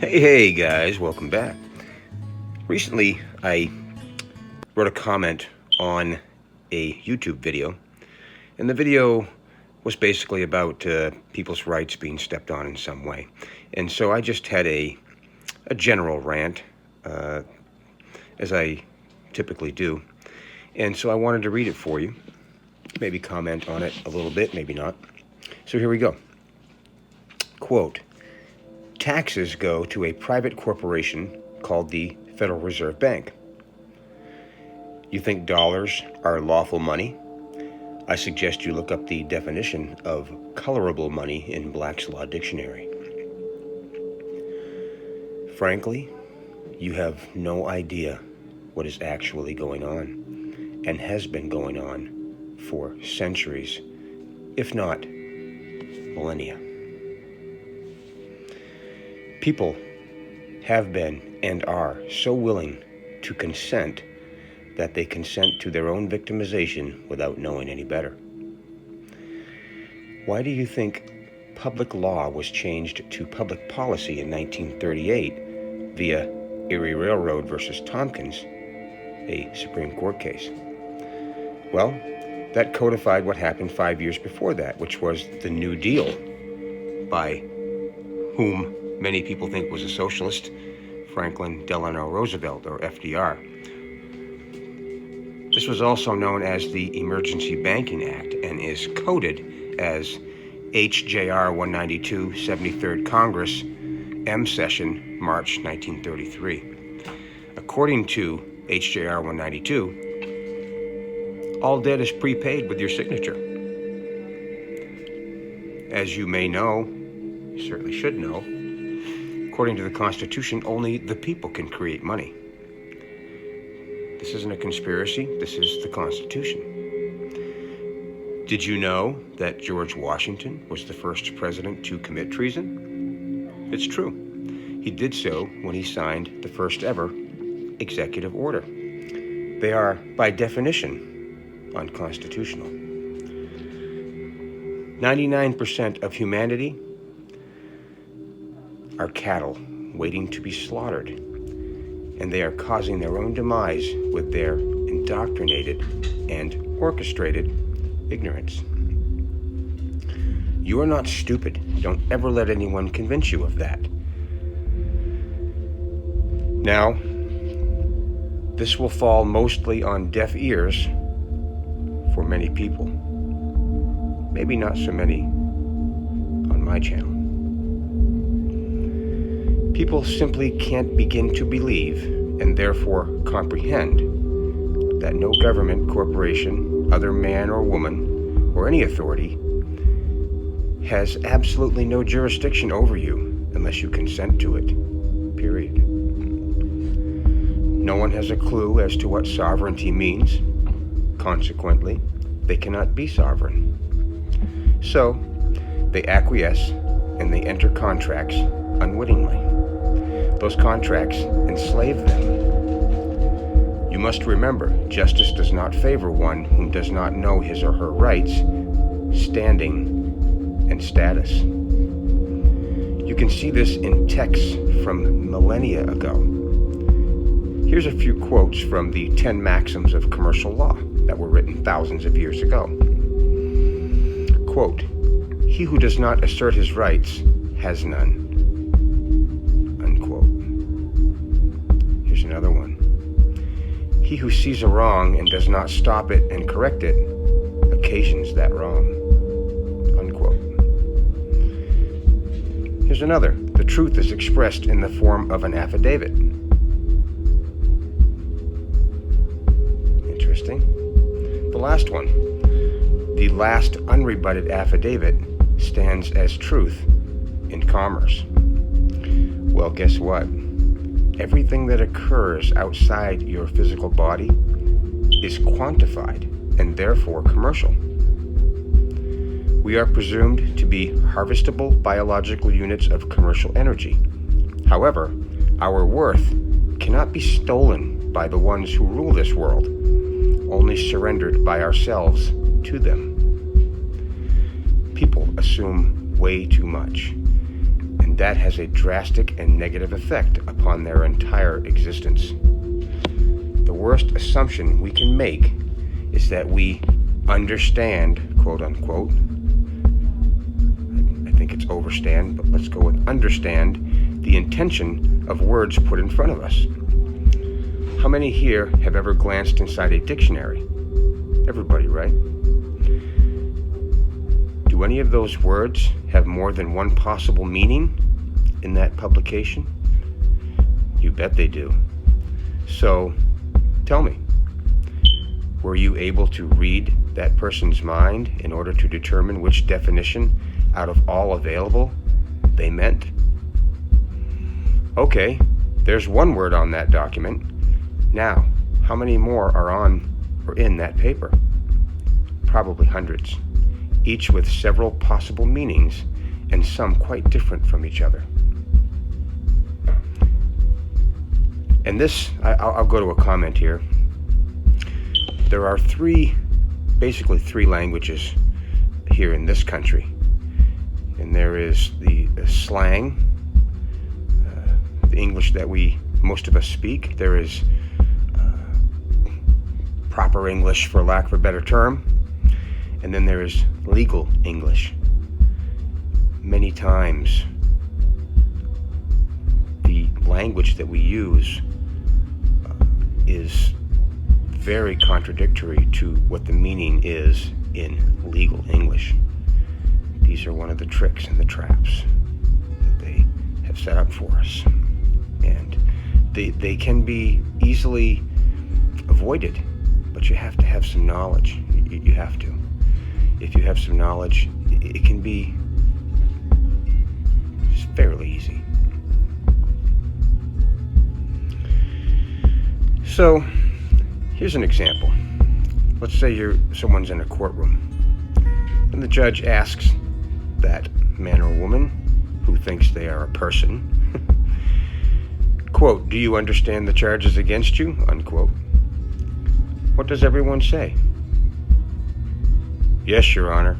Hey guys, welcome back. Recently, I wrote a comment on a YouTube video, and the video was basically about people's rights being stepped on in some way. And so I just had a general rant, as I typically do. And so I wanted to read it for you, maybe comment on it a little bit, maybe not. So here we go. Quote, taxes go to a private corporation called the Federal Reserve Bank. You think dollars are lawful money? I suggest you look up the definition of colorable money in Black's Law Dictionary. Frankly, you have no idea what is actually going on and has been going on for centuries, if not millennia. People have been and are so willing to consent that they consent to their own victimization without knowing any better. Why do you think public law was changed to public policy in 1938 via Erie Railroad versus Tompkins, a Supreme Court case? Well, that codified what happened 5 years before that, which was the New Deal, by whom many people think was a socialist, Franklin Delano Roosevelt, or FDR. This was also known as the Emergency Banking Act and is coded as H.J.R. 192, 73rd Congress, M Session, March 1933. According to H.J.R. 192, all debt is prepaid with your signature. As you may know, you certainly should know, according to the Constitution, only the people can create money. This isn't a conspiracy, this is the Constitution. Did you know that George Washington was the first president to commit treason? It's true. He did so when he signed the first ever executive order. They are, by definition, unconstitutional. 99% of humanity are cattle waiting to be slaughtered, and they are causing their own demise with their indoctrinated and orchestrated ignorance. You are not stupid. Don't ever let anyone convince you of that. Now, this will fall mostly on deaf ears for many people. Maybe not so many on my channel. People simply can't begin to believe and therefore comprehend that no government, corporation, other man or woman, or any authority has absolutely no jurisdiction over you unless you consent to it, period. No one has a clue as to what sovereignty means. Consequently, they cannot be sovereign. So, they acquiesce and they enter contracts unwittingly. Those contracts enslave them. You must remember, justice does not favor one whom does not know his or her rights, standing, and status. You can see this in texts from millennia ago. Here's a few quotes from the 10 maxims of commercial law that were written thousands of years ago. Quote, he who does not assert his rights has none. Unquote. Here's another one. He who sees a wrong and does not stop it and correct it occasions that wrong. Unquote. Here's another. The truth is expressed in the form of an affidavit. Interesting. The last one. The last unrebutted affidavit stands as truth in commerce. Well, guess what? Everything that occurs outside your physical body is quantified and therefore commercial. We are presumed to be harvestable biological units of commercial energy. However, our worth cannot be stolen by the ones who rule this world, only surrendered by ourselves to them. People assume way too much, and and that has a drastic and negative effect upon their entire existence. The worst assumption we can make is that we understand, quote unquote, I think it's overstand, but let's go with understand, the intention of words put in front of us. How many here have ever glanced inside a dictionary? Everybody, right? Do any of those words have more than one possible meaning in that publication? You bet they do. So, tell me, were you able to read that person's mind in order to determine which definition out of all available they meant? Okay, there's one word on that document. Now, how many more are on or in that paper? Probably hundreds, each with several possible meanings and some quite different from each other. And this, I'll go to a comment here. There are basically three languages here in this country. And there is the slang, the English that most of us speak. There is proper English, for lack of a better term. And then there is legal English. Many times, the language that we use is very contradictory to what the meaning is in legal English. These are one of the tricks and the traps that they have set up for us. And they can be easily avoided, but you have to have some knowledge. You have to. If you have some knowledge, it can be fairly easy. So, here's an example. Let's say someone's in a courtroom, and the judge asks that man or woman who thinks they are a person, quote, "Do you understand the charges against you?" unquote. What does everyone say? "Yes, Your Honor."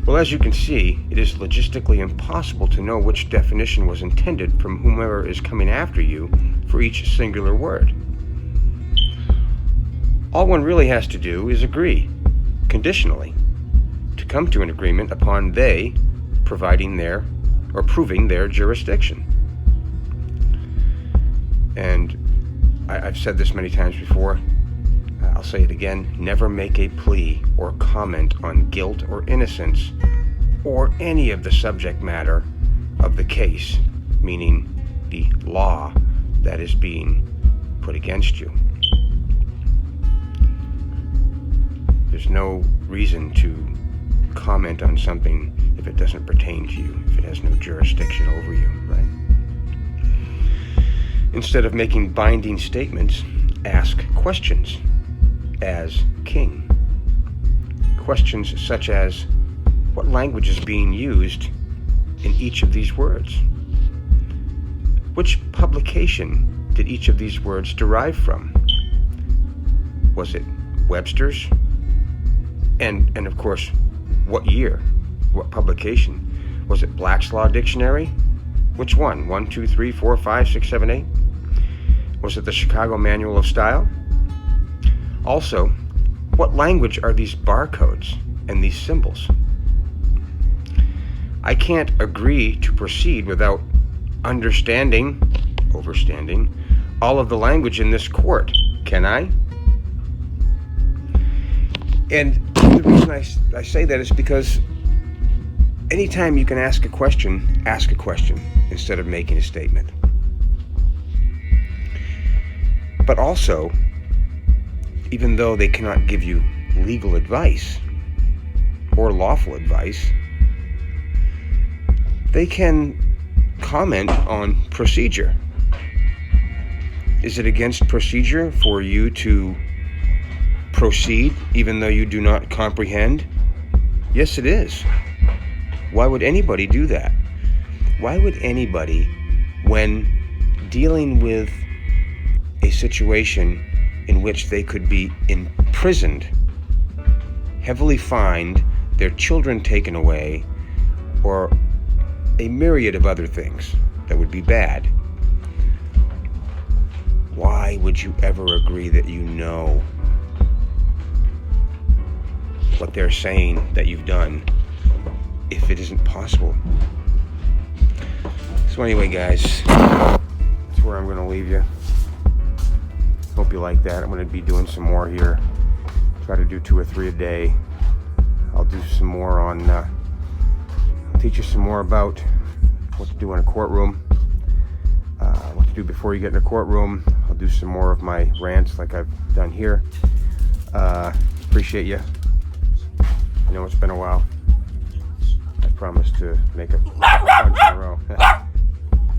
Well, as you can see, it is logistically impossible to know which definition was intended from whomever is coming after you for each singular word. All one really has to do is agree, conditionally, to come to an agreement upon they proving their jurisdiction. And I've said this many times before, I'll say it again, never make a plea or comment on guilt or innocence or any of the subject matter of the case, meaning the law that is being put against you. There's no reason to comment on something if it doesn't pertain to you, if it has no jurisdiction over you, right? Instead of making binding statements, ask questions as king. Questions such as, what language is being used in each of these words? Which publication did each of these words derive from? Was it Webster's? And of course, what year? What publication? Was it Black's Law Dictionary? Which one? 1, 2, 3, 4, 5, 6, 7, 8? Was it the Chicago Manual of Style? Also, what language are these barcodes and these symbols? I can't agree to proceed without understanding, overstanding, all of the language in this court, can I? And the reason I say that is because anytime you can ask a question instead of making a statement. But also, even though they cannot give you legal advice or lawful advice, they can comment on procedure. Is it against procedure for you to proceed even though you do not comprehend? Yes, it is. Why would anybody do that? Why would anybody, when dealing with a situation in which they could be imprisoned, heavily fined, their children taken away, or a myriad of other things that would be bad. Why would you ever agree that you know what they're saying that you've done if it isn't possible? So anyway, guys, that's where I'm going to leave you. Hope you like that. I'm going to be doing some more here. Try to do 2 or 3 a day. I'll do some more on, I'll teach you some more about what to do in a courtroom, what to do before you get in a courtroom. I'll do some more of my rants like I've done here. Appreciate you. I know it's been a while. I promise to make a bunch in a row.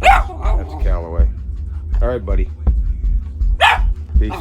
That's Callaway. All right, buddy. Peace.